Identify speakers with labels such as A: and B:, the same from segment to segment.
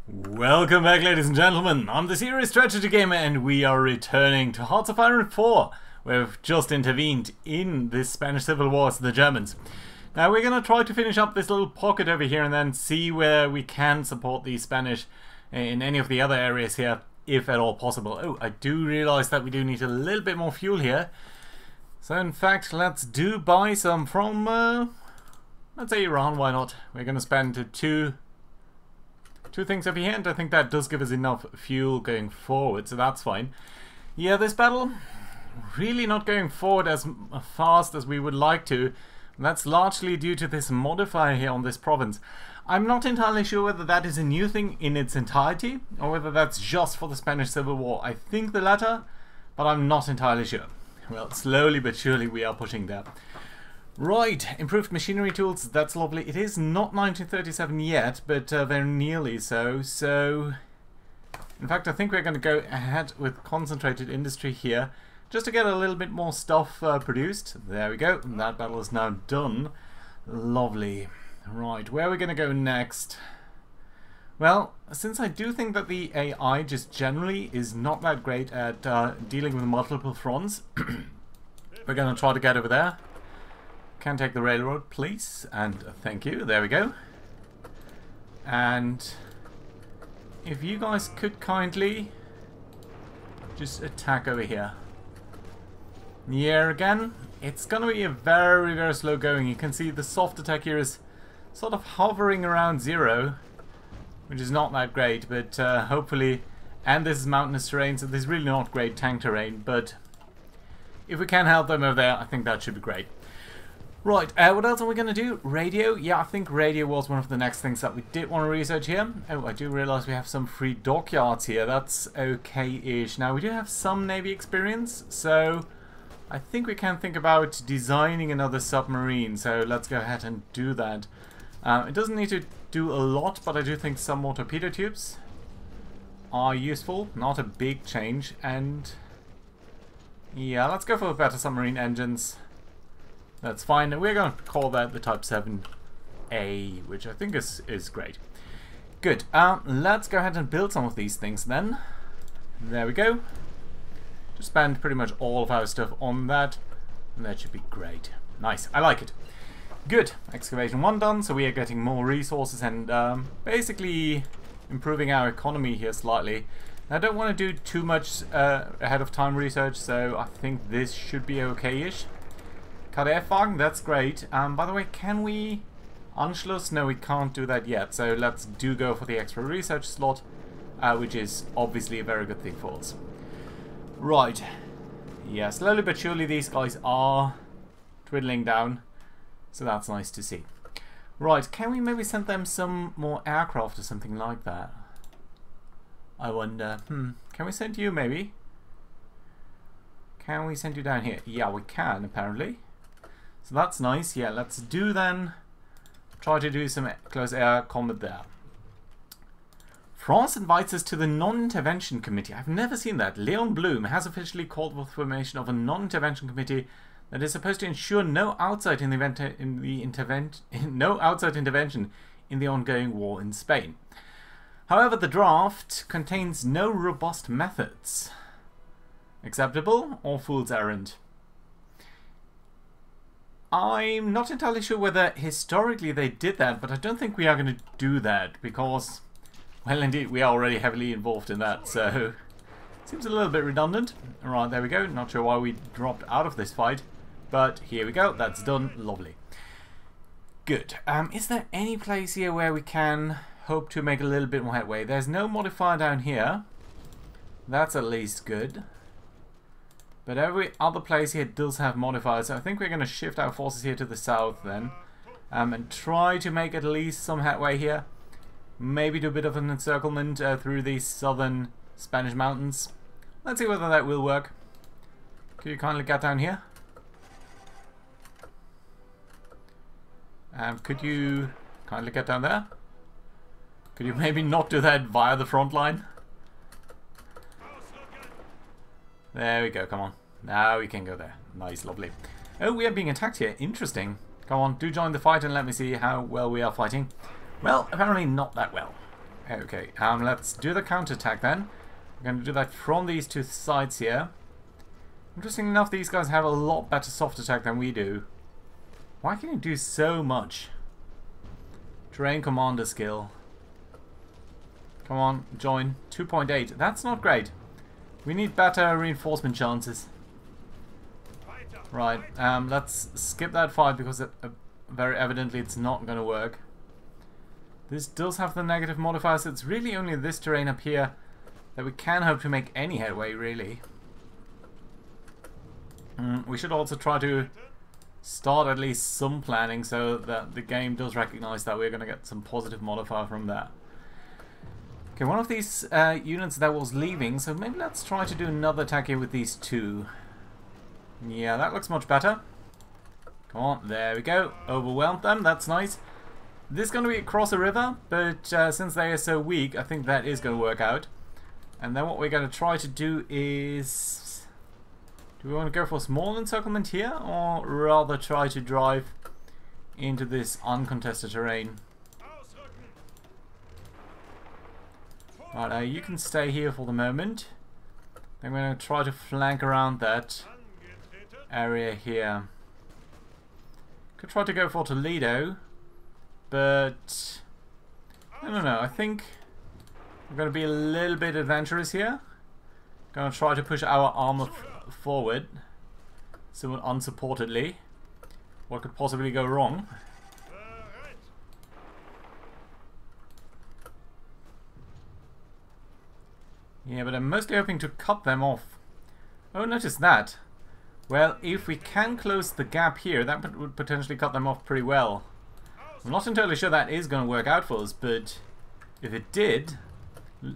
A: Welcome back, ladies and gentlemen. I'm the Serious Strategy Gamer, and we are returning to Hearts of Iron 4. We've just intervened in this Spanish Civil War to the Germans. Now we're going to try to finish up this little pocket over here and then see where we can support the Spanish in any of the other areas here, if at all possible. Oh, I do realise that we do need a little bit more fuel here. So in fact, let's do buy some from, let's say Iran, why not? We're going to spend two things over here, and I think that does give us enough fuel going forward, so that's fine. Yeah, this battle really not going forward as fast as we would like to. And that's largely due to this modifier here on this province. I'm not entirely sure whether that is a new thing in its entirety, or whether that's just for the Spanish Civil War. I think the latter, but I'm not entirely sure. Well, slowly but surely we are pushing there. Right, improved machinery tools, that's lovely. It is not 1937 yet, but very nearly so. So, in fact, I think we're going to go ahead with concentrated industry here, just to get a little bit more stuff produced. There we go, that battle is now done. Lovely. Right, where are we going to go next? Well, since I do think that the AI just generally is not that great at dealing with multiple fronts, we're going to try to get over there. Can take the railroad, please, and thank you. There we go. And if you guys could kindly just attack over here. Yeah, again, it's gonna be a very, very slow going. You can see the soft attack here is sort of hovering around 0, which is not that great, but hopefully, and this is mountainous terrain, so this is really not great tank terrain, but if we can help them over there, I think that should be great. Right, what else are we going to do? Radio? Yeah, I think radio was one of the next things that we did want to research here. Oh, I do realise we have some free dockyards here. That's okay-ish. Now, we do have some Navy experience, so I think we can think about designing another submarine. So let's go ahead and do that. It doesn't need to do a lot, but I do think some more torpedo tubes are useful. Not a big change. And yeah, let's go for better submarine engines. That's fine, and we're going to call that the Type 7A, which I think is great. Good, let's go ahead and build some of these things then. There we go. Just spend pretty much all of our stuff on that, and that should be great. Nice, I like it. Good, excavation 1 done, so we are getting more resources and basically improving our economy here slightly. I don't want to do too much ahead of time research, so I think this should be okay-ish. Kaderfang, that's great. By the way, can we Anschluss? No, we can't do that yet. So let's go for the extra research slot, which is obviously a very good thing for us. Right. Yeah, slowly but surely these guys are twiddling down. So that's nice to see. Right, can we maybe send them some more aircraft or something like that? I wonder. Can we send you maybe? Can we send you down here? Yeah, we can apparently. So that's nice. Yeah, let's do then. Try to do some close air combat there. France invites us to the Non-Intervention Committee. I've never seen that. Leon Blum has officially called for the formation of a Non-Intervention Committee that is supposed to ensure no outside intervention in the ongoing war in Spain. However, the draft contains no robust methods. Acceptable or fool's errand? I'm not entirely sure whether historically they did that, but I don't think we are going to do that because, well, indeed, we are already heavily involved in that, so it seems a little bit redundant. Alright, there we go. Not sure why we dropped out of this fight, but here we go. That's done. Lovely. Good. Is there any place here where we can hope to make a little bit more headway? There's no modifier down here. That's at least good. But every other place here does have modifiers, so I think we're going to shift our forces here to the south then. And try to make at least some headway here. Maybe do a bit of an encirclement through these southern Spanish mountains. Let's see whether that will work. Could you kindly get down here? Could you kindly get down there? Could you maybe not do that via the front line? There we go, come on. Now we can go there. Nice, lovely. Oh, we are being attacked here. Interesting. Come on, do join the fight and let me see how well we are fighting. Well, apparently not that well. Okay, let's do the counterattack then. We're going to do that from these two sides here. Interesting enough, these guys have a lot better soft attack than we do. Why can you do so much? Terrain commander skill. Come on, join. 2.8. That's not great. We need better reinforcement chances. Right, let's skip that fight because very evidently it's not going to work. This does have the negative modifier, so it's really only this terrain up here that we can hope to make any headway, really. We should also try to start at least some planning so that the game does recognize that we're going to get some positive modifier from that. Okay, one of these units that was leaving, so maybe let's try to do another attack here with these two. Yeah, that looks much better. Come on, there we go. Overwhelmed them, that's nice. This is going to be across a river, but since they are so weak, I think that is going to work out. And then what we're going to try to do is... Do we want to go for a small encirclement here, or rather try to drive into this uncontested terrain? Right, you can stay here for the moment. I'm going to try to flank around that area here. Could try to go for Toledo, but I don't know. I think we're going to be a little bit adventurous here. Going to try to push our armor forward, somewhat unsupportedly. What could possibly go wrong? Yeah, but I'm mostly hoping to cut them off. Oh, notice that. Well, if we can close the gap here, that would potentially cut them off pretty well. I'm not entirely sure that is going to work out for us, but if it did...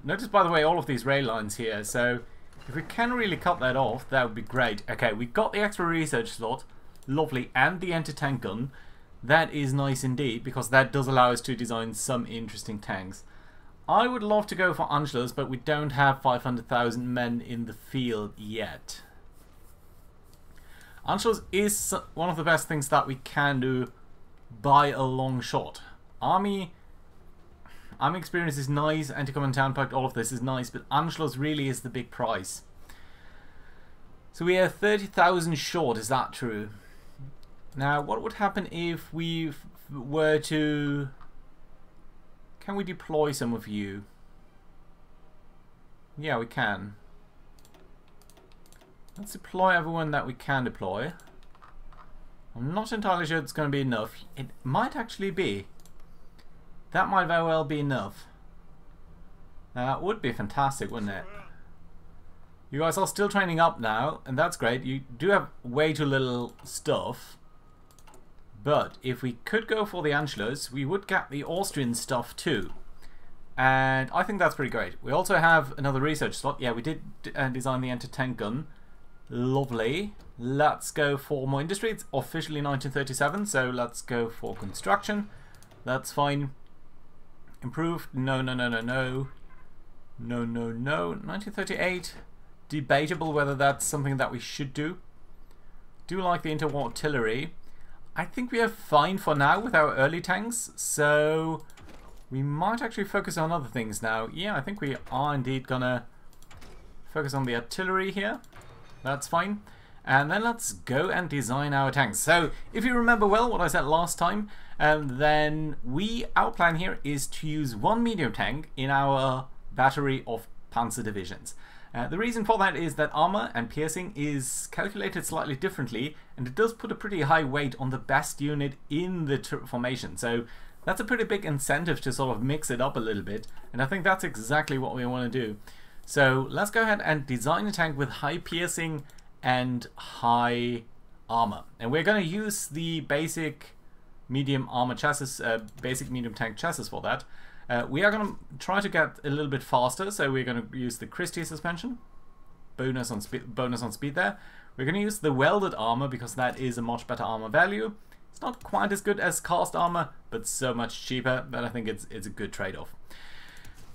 A: Notice, by the way, all of these rail lines here, so if we can really cut that off, that would be great. Okay, we got the extra research slot, lovely, and the anti-tank gun. That is nice indeed, because that does allow us to design some interesting tanks. I would love to go for Anschluss, but we don't have 500,000 men in the field yet. Anschluss is one of the best things that we can do by a long shot. Army experience is nice, anti-command town pact, all of this is nice, but Anschluss really is the big prize. So we are 30,000 short, is that true? Now, what would happen if we were to... Can we deploy some of you? Yeah, we can. Let's deploy everyone that we can deploy. I'm not entirely sure it's going to be enough. It might actually be. That might very well be enough. That would be fantastic, wouldn't it? You guys are still training up now, and that's great. You do have way too little stuff. But if we could go for the Anschluss, we would get the Austrian stuff too. And I think that's pretty great. We also have another research slot. Yeah, we did design the anti-tank gun. Lovely. Let's go for more industry. It's officially 1937, so let's go for construction. That's fine. Improved. No, no, no, no, no. No, no, no. 1938. Debatable whether that's something that we should do. Do like the interwar artillery. I think we are fine for now with our early tanks, so we might actually focus on other things now. Yeah, I think we are indeed gonna focus on the artillery here. That's fine. And then let's go and design our tanks. So, if you remember well what I said last time, then our plan here is to use one medium tank in our battery of panzer divisions. The reason for that is that armor and piercing is calculated slightly differently, and it does put a pretty high weight on the best unit in the formation. So that's a pretty big incentive to sort of mix it up a little bit, and I think that's exactly what we want to do. So let's go ahead and design a tank with high piercing and high armor. And we're going to use the basic medium armor chassis, basic medium tank chassis for that. We are going to try to get a little bit faster, so we're going to use the Christie suspension. Bonus on speed there. We're going to use the welded armor because that is a much better armor value. It's not quite as good as cast armor, but so much cheaper that I think it's a good trade-off.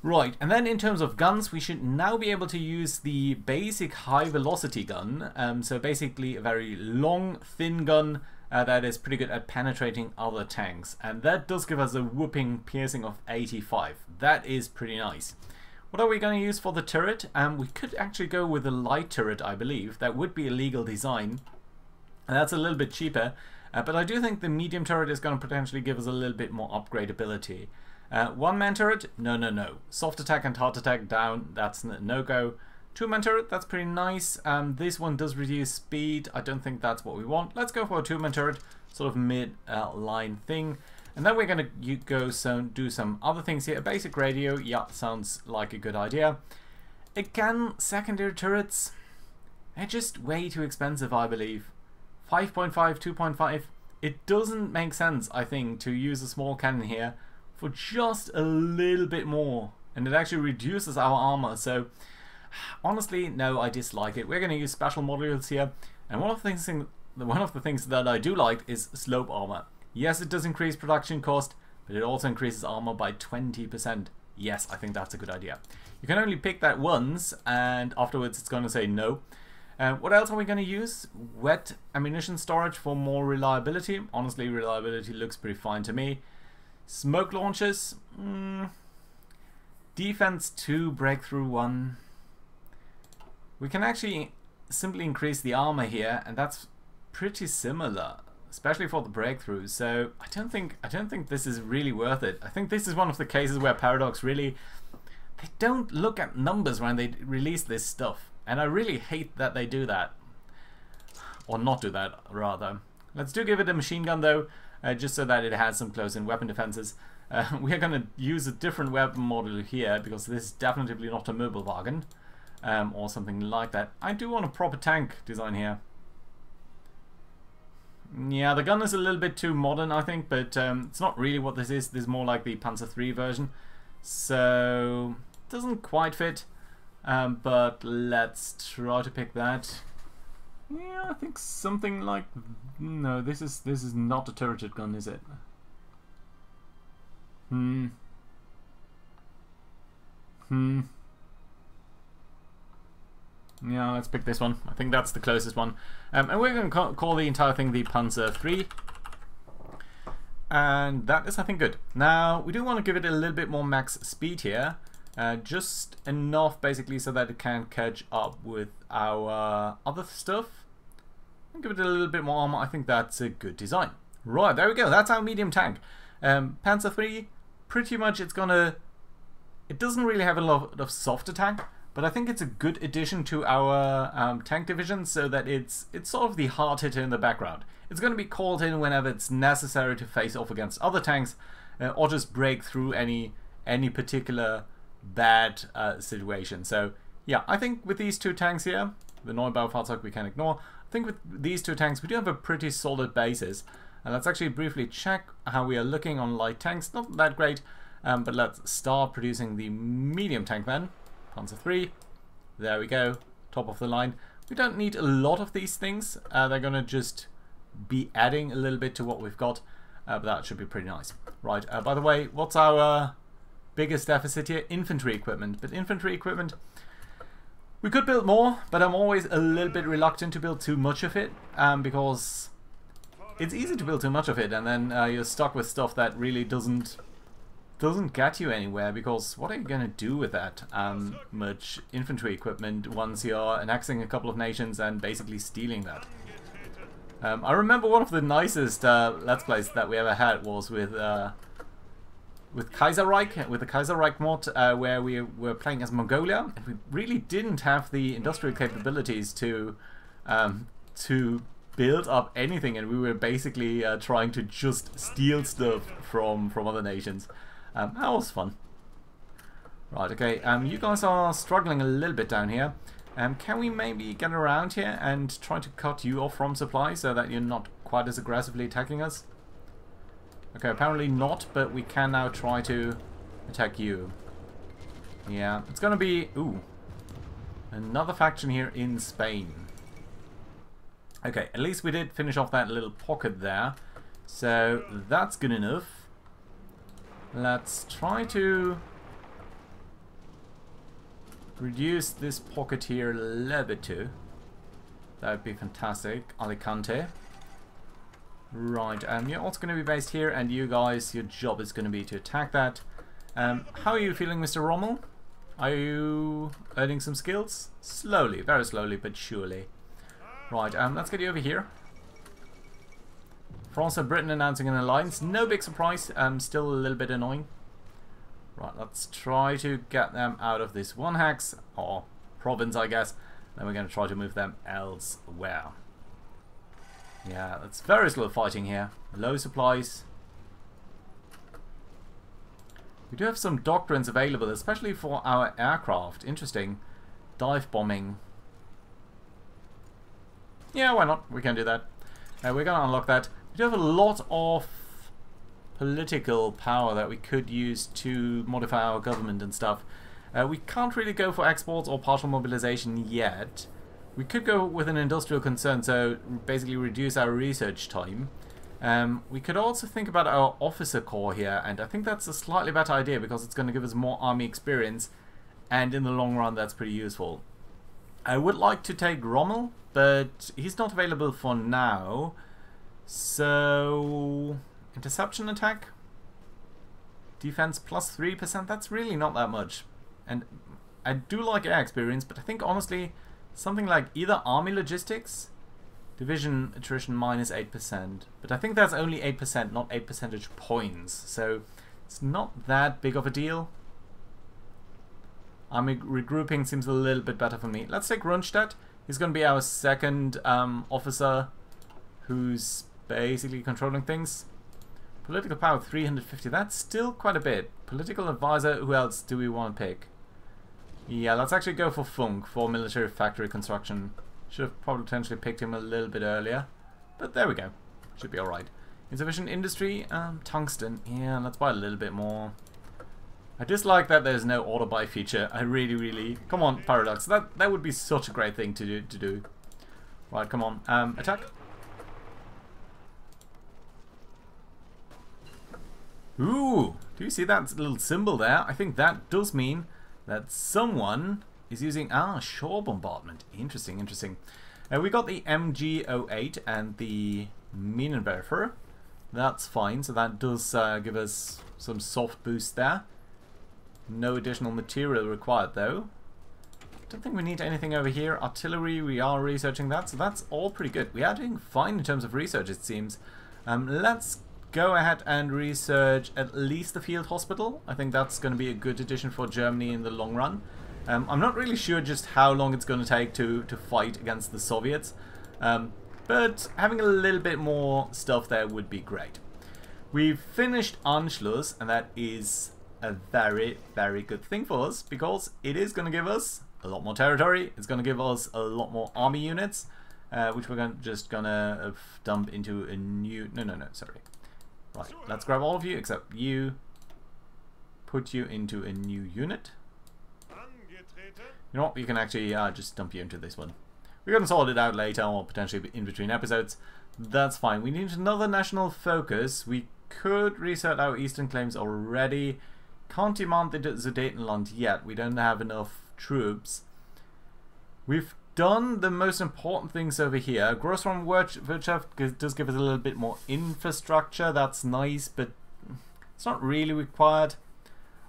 A: Right, and then in terms of guns, we should now be able to use the basic high velocity gun. So basically a very long, thin gun that is pretty good at penetrating other tanks. And that does give us a whooping piercing of 85. That is pretty nice. What are we going to use for the turret? We could actually go with a light turret, I believe. That would be a legal design. And that's a little bit cheaper. But I do think the medium turret is going to potentially give us a little bit more upgradability. One-man turret? No, no, no. Soft attack and hard attack down. That's a no-go. Two-man turret? That's pretty nice. This one does reduce speed. I don't think that's what we want. Let's go for a two-man turret. Sort of mid-line thing. And then we're going to do some other things here. A basic radio. Yeah, sounds like a good idea. Again, secondary turrets. They're just way too expensive, I believe. 5.5, 2.5. It doesn't make sense, I think, to use a small cannon here for just a little bit more. And it actually reduces our armor. So, honestly, no, I dislike it. We're going to use special modules here. And one of the things that I do like is slope armor. Yes, it does increase production cost, but it also increases armor by 20%. Yes, I think that's a good idea. You can only pick that once, and afterwards it's going to say no. What else are we going to use? Wet ammunition storage for more reliability. Honestly, reliability looks pretty fine to me. Smoke launchers. Defense 2, breakthrough 1. We can actually simply increase the armor here, and that's pretty similar, especially for the breakthroughs. So I don't think this is really worth it. I think this is one of the cases where Paradox really, they don't look at numbers when they release this stuff. And I really hate that they do that. Or not do that, rather. Let's give it a machine gun, though, just so that it has some close-in weapon defenses. We are going to use a different weapon model here, because this is definitely not a Möbelwagen, or something like that. I do want a proper tank design here. Yeah, the gun is a little bit too modern, I think, but it's not really what this is. This is more like the Panzer III version. So, it doesn't quite fit. But let's try to pick that. Yeah, I think something like... No, this is not a turreted gun, is it? Yeah, let's pick this one. I think that's the closest one. And we're going to call the entire thing the Panzer III. And that is, I think, good. Now, we do want to give it a little bit more max speed here. Just enough, basically, so that it can catch up with our other stuff. And give it a little bit more armor. I think that's a good design. Right, there we go. That's our medium tank. Panzer III, pretty much it's gonna... It doesn't really have a lot of soft attack, but I think it's a good addition to our tank division, so that it's sort of the hard hitter in the background. It's going to be called in whenever it's necessary to face off against other tanks, or just break through any particular bad situation. So yeah, I think with these two tanks here, the Neubaufahrzeug we can ignore. I think with these two tanks we do have a pretty solid basis. And let's actually briefly check how we are looking on light tanks. Not that great, but let's start producing the medium tank then. Panzer III. There we go, top of the line. We don't need a lot of these things. They're gonna just be adding a little bit to what we've got, but that should be pretty nice. Right, by the way, what's our biggest deficit here? Infantry equipment. But infantry equipment, we could build more, but I'm always a little bit reluctant to build too much of it, because it's easy to build too much of it, and then you're stuck with stuff that really doesn't get you anywhere, because what are you gonna do with that much infantry equipment once you're annexing a couple of nations and basically stealing that? I remember one of the nicest Let's Plays that we ever had was with Kaiserreich, with the Kaiserreich mod, where we were playing as Mongolia, and we really didn't have the industrial capabilities to build up anything, and we were basically trying to just steal stuff from other nations. That was fun. Right, okay, you guys are struggling a little bit down here. Can we maybe get around here and try to cut you off from supply so that you're not quite as aggressively attacking us? Okay, apparently not, but we can now try to attack you. Yeah, it's gonna be... Ooh. Another faction here in Spain. Okay, at least we did finish off that little pocket there. So, that's good enough. Let's try to reduce this pocket here a little bit too. That would be fantastic. Alicante. Right, you're also going to be based here, and you guys, your job is going to be to attack that. How are you feeling, Mr. Rommel? Are you earning some skills? Slowly, very slowly, but surely. Right, let's get you over here. France and Britain announcing an alliance. No big surprise, still a little bit annoying. Right, let's try to get them out of this one hex, or province, I guess. Then we're going to try to move them elsewhere. Yeah, it's very slow fighting here. Low supplies. We do have some doctrines available, especially for our aircraft. Interesting. Dive bombing. Yeah, why not? We can do that. We're going to unlock that. We do have a lot of political power that we could use to modify our government and stuff. We can't really go for exports or partial mobilization yet. We could go with an industrial concern, so basically reduce our research time. We could also think about our officer corps here, and I think that's a slightly better idea because it's going to give us more army experience, and in the long run that's pretty useful. I would like to take Rommel, but he's not available for now. So, interception attack? Defense plus 3%, that's really not that much. And I do like air experience, but I think honestly something like either army logistics, division attrition minus 8%. But I think that's only 8%, not 8 percentage points. So it's not that big of a deal. Army regrouping seems a little bit better for me. Let's take Rundstedt. He's going to be our second officer who's basically controlling things. Political power 350. That's still quite a bit. Political advisor, who else do we want to pick? Yeah, let's actually go for Funk for military factory construction. Should have probably potentially picked him a little bit earlier. But there we go. Should be alright. Insufficient industry, tungsten. Yeah, let's buy a little bit more. I dislike that there's no auto buy feature. I really... Come on, Paradox. That would be such a great thing to do. Right, come on. Attack. Ooh! Do you see that little symbol there? I think that does mean that someone is using shore bombardment. Interesting. We got the MG08 and the Minenwerfer. That's fine, so that does give us some soft boost there. No additional material required though. Don't think we need anything over here. Artillery, we are researching that, so that's all pretty good. We are doing fine in terms of research, it seems. Let's go ahead and research at least the field hospital. I think that's going to be a good addition for Germany in the long run. I'm not really sure just how long it's going to take to fight against the Soviets, but having a little bit more stuff there would be great. We've finished Anschluss, and that is a very good thing for us because it is going to give us a lot more territory. It's going to give us a lot more army units, which we're just gonna dump into a new... No, sorry. Right, let's grab all of you except you. Put you into a new unit. You know what? You can actually just dump you into this one. We're going to sort it out later or potentially in between episodes. That's fine. We need another national focus. We could reset our eastern claims already. Can't demand the Sudetenland yet. We don't have enough troops. We've done the most important things over here. Grossraumwirtschaft does give us a little bit more infrastructure. That's nice, but it's not really required.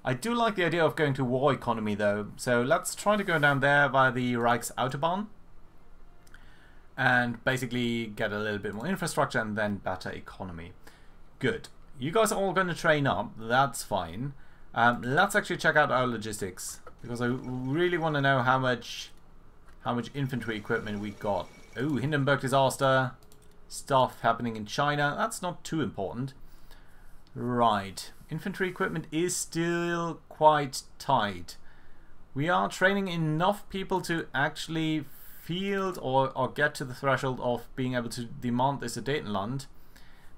A: I do like the idea of going to war economy though. So let's try to go down there via the Reichsautobahn and basically get a little bit more infrastructure and then better economy. Good. You guys are all going to train up. That's fine. Let's actually check out our logistics because I really want to know how much infantry equipment we got. Oh, Hindenburg disaster. Stuff happening in China. That's not too important. Right. Infantry equipment is still quite tight. We are training enough people to actually field or get to the threshold of being able to demand the Sudetenland.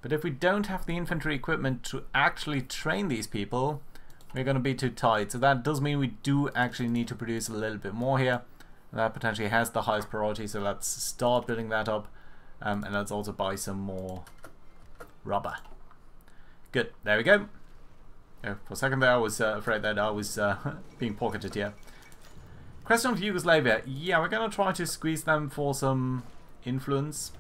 A: But if we don't have the infantry equipment to actually train these people, we're going to be too tight. So that does mean we do actually need to produce a little bit more here. That potentially has the highest priority, so let's start building that up. And let's also buy some more rubber. Good, there we go. For a second there I was afraid that I was being pocketed here. Question of Yugoslavia. Yeah, we're going to try to squeeze them for some influence.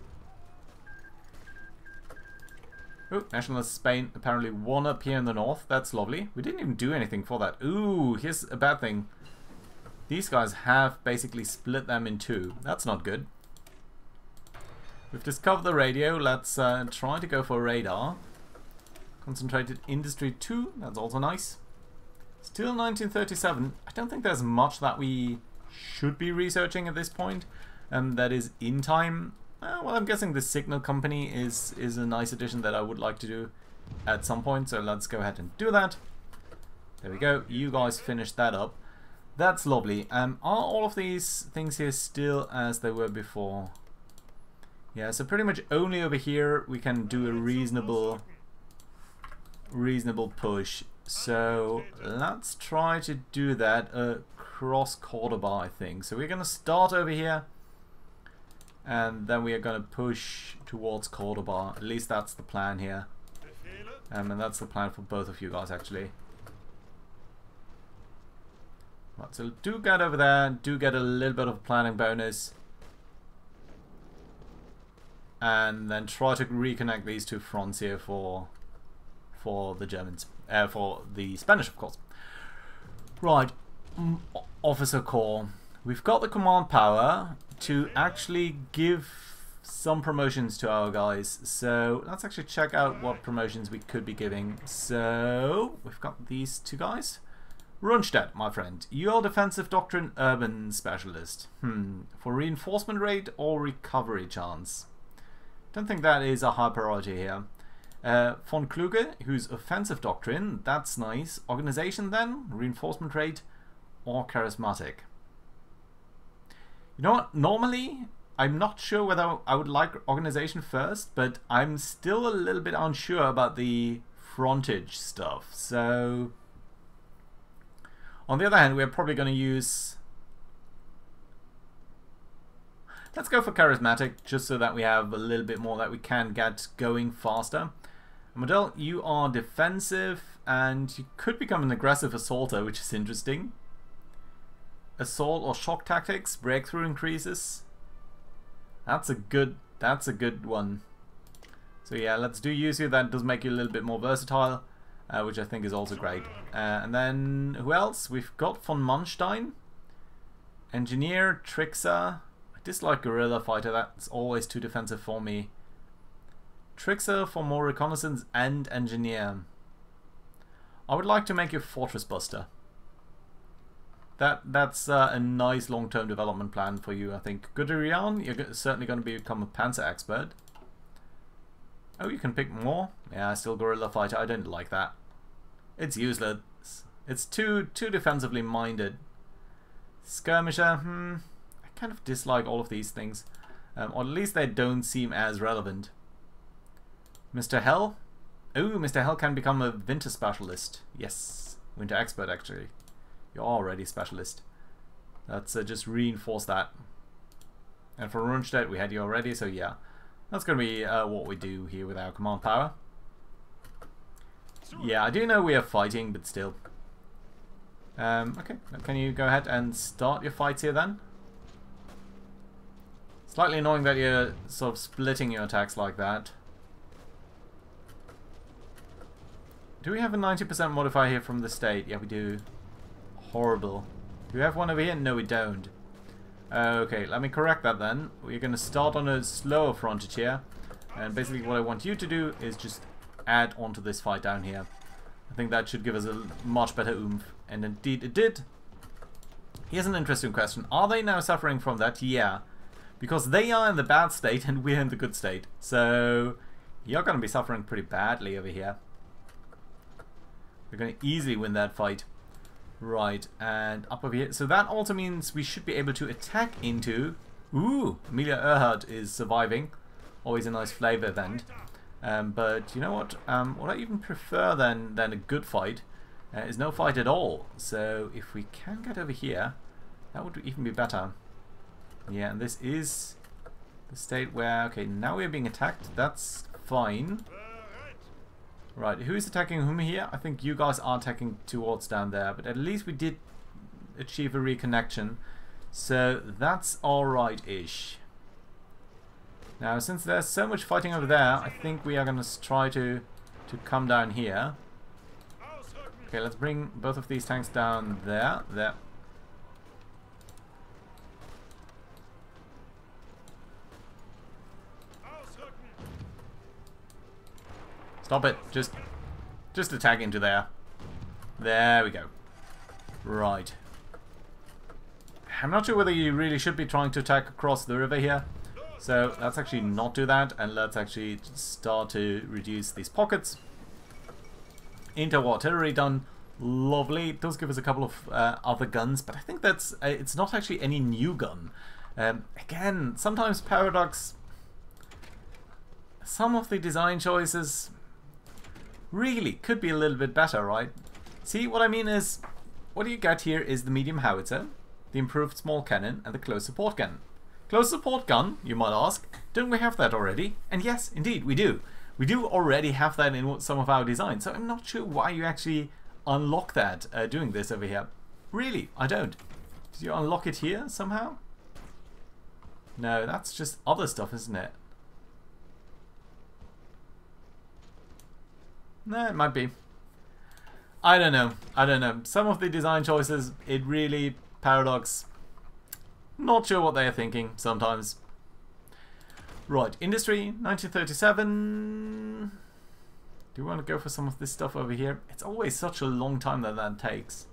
A: Oh, Nationalist Spain apparently won up here in the north. That's lovely. We didn't even do anything for that. Ooh, here's a bad thing. These guys have basically split them in two. That's not good. We've discovered the radio. Let's try to go for radar. Concentrated Industry 2. That's also nice. Still 1937. I don't think there's much that we should be researching at this point. That is in time. Well, I'm guessing the Signal Company is a nice addition that I would like to do at some point. So let's go ahead and do that. There we go. You guys finished that up. That's lovely. Are all of these things here still as they were before? Yeah, so pretty much only over here we can do a reasonable push. So let's try to do that across Cordoba, I think. So we're going to start over here, and then we are going to push towards Cordoba. At least that's the plan here. And that's the plan for both of you guys, actually. Right, so do get over there, do get a little bit of a planning bonus. And then try to reconnect these two fronts here for the Germans. For the Spanish, of course. Right, Officer Corps. We've got the command power to actually give some promotions to our guys. So let's actually check out what promotions we could be giving. So we've got these two guys. Rundstedt, my friend, you are Defensive Doctrine Urban Specialist. For reinforcement rate or recovery chance? Don't think that is a high priority here. Von Kluge, who's Offensive Doctrine, that's nice. Organization then, reinforcement rate or charismatic. You know what, normally I'm not sure whether I would like organization first, but I'm still a little bit unsure about the frontage stuff. So on the other hand, we're probably going to use... Let's go for charismatic, just so that we have a little bit more that we can get going faster. Model, you are defensive, and you could become an aggressive assaulter, which is interesting. Assault or shock tactics, breakthrough increases. That's a good one. So yeah, let's do use you. That does make you a little bit more versatile, which I think is also great. And then who else? We've got von Manstein, engineer, trickster. I dislike guerrilla fighter. That's always too defensive for me. Trickster for more reconnaissance and engineer. I would like to make you fortress buster. That's a nice long-term development plan for you, I think. Guderian, you're certainly going to become a panzer expert. Oh, you can pick more? Yeah, still guerrilla fighter. I don't like that. It's useless. It's too defensively minded. Skirmisher, I kind of dislike all of these things. Or at least they don't seem as relevant. Mr. Hell? Oh, Mr. Hell can become a winter specialist. Yes, winter expert actually. You're already specialist. Let's just reinforce that. And for Rundstedt, we had you already, so yeah. That's going to be what we do here with our command power. Yeah, I do know we are fighting, but still. Okay, can you go ahead and start your fights here then? Slightly annoying that you're sort of splitting your attacks like that. Do we have a 90% modifier here from the state? Yeah, we do. Horrible. Do we have one over here? No, we don't. Okay, let me correct that then. We're going to start on a slower frontage here. And basically what I want you to do is just add onto this fight down here. I think that should give us a much better oomph. And indeed it did. Here's an interesting question. Are they now suffering from that? Yeah. Because they are in the bad state and we're in the good state. So you're going to be suffering pretty badly over here. We're going to easily win that fight. Right, and up over here. So that also means we should be able to attack into... Ooh, Amelia Earhart is surviving. Always a nice flavor event. But you know what? What I even prefer than a good fight is no fight at all. So if we can get over here, that would even be better. Yeah, and this is the state where... Okay, now we're being attacked. That's fine. Right, who's attacking whom here? I think you guys are attacking towards down there, but at least we did achieve a reconnection. So that's alright-ish. Now, since there's so much fighting over there, I think we are going to try to come down here. Okay, let's bring both of these tanks down there. There. Stop it. Just attack into there. There we go. Right. I'm not sure whether you really should be trying to attack across the river here. So let's actually not do that, and let's actually start to reduce these pockets. Inter-artillery done. Lovely. It does give us a couple of other guns, but I think that's it's not actually any new gun. Again, sometimes Paradox, some of the design choices really could be a little bit better, right? See, what I mean is, what you get here is the medium howitzer, the improved small cannon, and the close support gun. Close support gun, you might ask, don't we have that already? And yes, indeed, we do. We do already have that in some of our designs, so I'm not sure why you actually unlock that doing this over here. Really, I don't. Did you unlock it here somehow? No, that's just other stuff, isn't it? No, it might be. I don't know. I don't know. Some of the design choices, it really, Paradox, not sure what they are thinking sometimes. Right, industry, 1937. Do we want to go for some of this stuff over here? It's always such a long time that takes.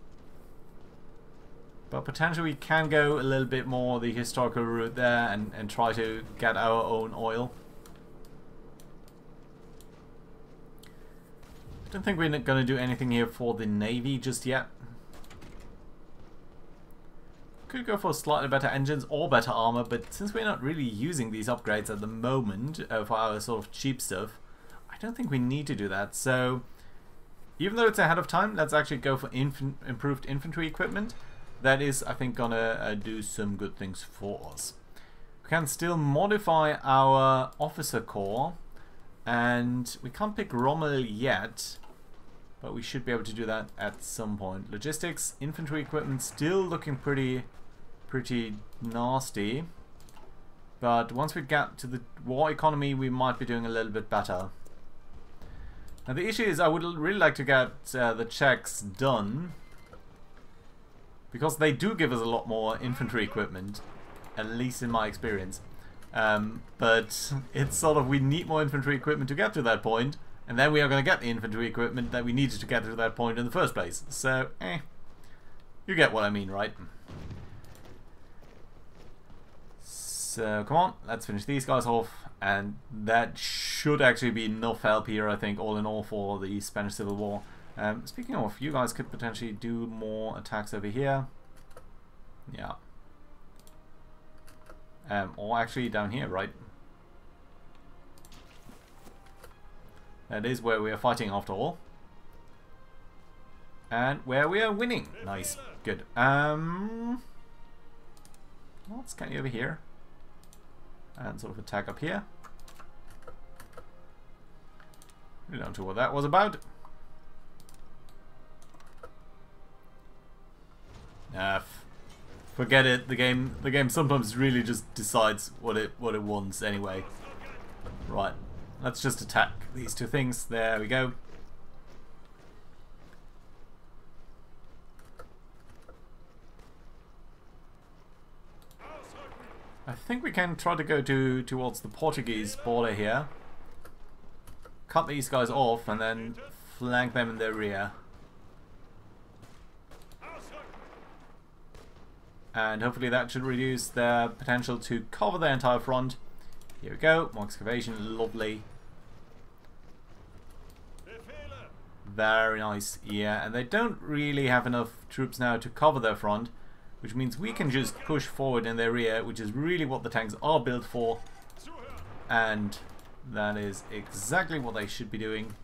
A: But potentially we can go a little bit more the historical route there and try to get our own oil. I don't think we're not going to do anything here for the Navy just yet. Could go for slightly better engines or better armor, but since we're not really using these upgrades at the moment for our sort of cheap stuff, I don't think we need to do that. So even though it's ahead of time, let's actually go for improved infantry equipment. That is, I think, gonna do some good things for us. We can still modify our officer corps, and we can't pick Rommel yet, but we should be able to do that at some point. Logistics, infantry equipment still looking pretty nasty, but once we get to the war economy, we might be doing a little bit better. Now the issue is, I would really like to get the Czechs done, because they do give us a lot more infantry equipment, at least in my experience. But it's sort of, we need more infantry equipment to get to that point, and then we are going to get the infantry equipment that we needed to get to that point in the first place. So, you get what I mean, right? So, come on, let's finish these guys off, and that should actually be enough help here, I think, all in all, for the Spanish Civil War. Speaking of, you guys could potentially do more attacks over here. Yeah. Or actually down here, right? That is where we are fighting after all. And where we are winning. Nice. Good. Let's get you over here. And sort of attack up here. We don't know what that was about. Forget it. The game sometimes really just decides what it wants anyway. Right. Let's just attack these two things. There we go. I think we can try to go towards the Portuguese border here. Cut these guys off and then flank them in their rear. And hopefully that should reduce their potential to cover their entire front. Here we go, more excavation, lovely. Very nice, yeah, and they don't really have enough troops now to cover their front, which means we can just push forward in their rear, which is really what the tanks are built for. And that is exactly what they should be doing.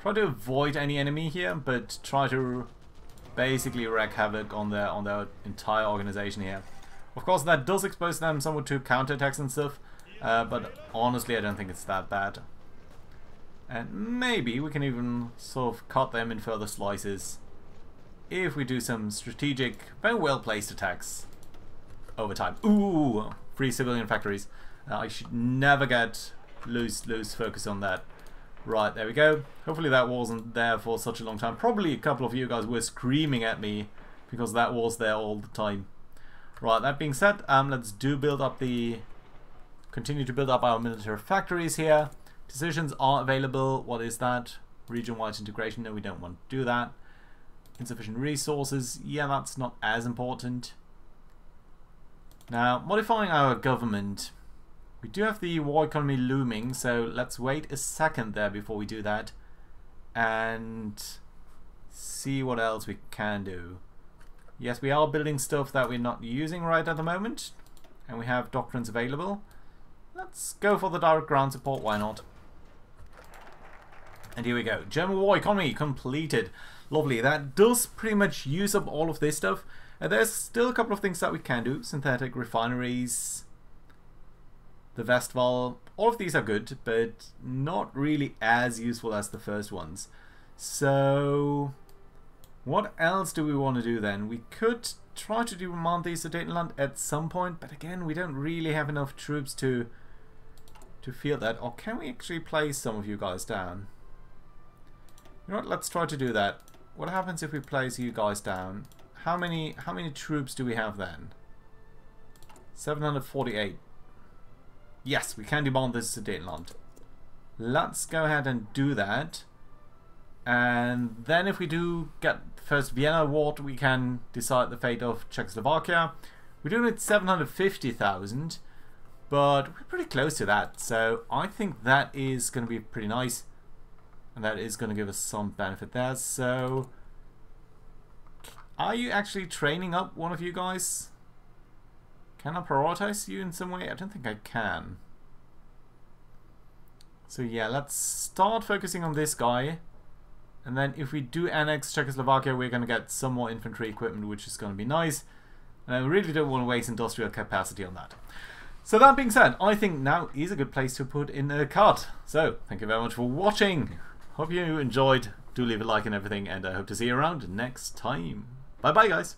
A: Try to avoid any enemy here, but try to basically wreak havoc on their entire organization here. Of course, that does expose them somewhat to counterattacks and stuff, but honestly, I don't think it's that bad. And maybe we can even sort of cut them in further slices if we do some strategic, very well placed attacks over time. Ooh, free civilian factories. I should never lose focus on that. Right, there we go. Hopefully that wasn't there for such a long time. Probably a couple of you guys were screaming at me because that was there all the time. Right, that being said, let's continue to build up our military factories here. Decisions are available. What is that? Region-wide integration. No, we don't want to do that. Insufficient resources. Yeah, that's not as important. Now, modifying our government. We do have the war economy looming, so let's wait a second there before we do that. And see what else we can do. Yes, we are building stuff that we're not using right at the moment. And we have doctrines available. Let's go for the direct ground support, why not? And here we go. German war economy completed. Lovely. That does pretty much use up all of this stuff. There's still a couple of things that we can do. Synthetic refineries. The Westwall. All of these are good, but not really as useful as the first ones. So, what else do we want to do then? We could try to demand the Sudetenland at some point, but again, we don't really have enough troops to field that. Or can we actually place some of you guys down? You know what, let's try to do that. What happens if we place you guys down? How many troops do we have then? 748. Yes, we can demand this Sudetenland. Let's go ahead and do that. And then if we do get the first Vienna award, we can decide the fate of Czechoslovakia. We're doing it 750,000, but we're pretty close to that. So I think that is going to be pretty nice. And that is going to give us some benefit there. So, are you actually training up one of you guys? Can I prioritize you in some way? I don't think I can. So yeah, let's start focusing on this guy. And then if we do annex Czechoslovakia, we're going to get some more infantry equipment, which is going to be nice. And I really don't want to waste industrial capacity on that. So that being said, I think now is a good place to put in a cut. So, thank you very much for watching. Hope you enjoyed. Do leave a like and everything, and I hope to see you around next time. Bye bye, guys.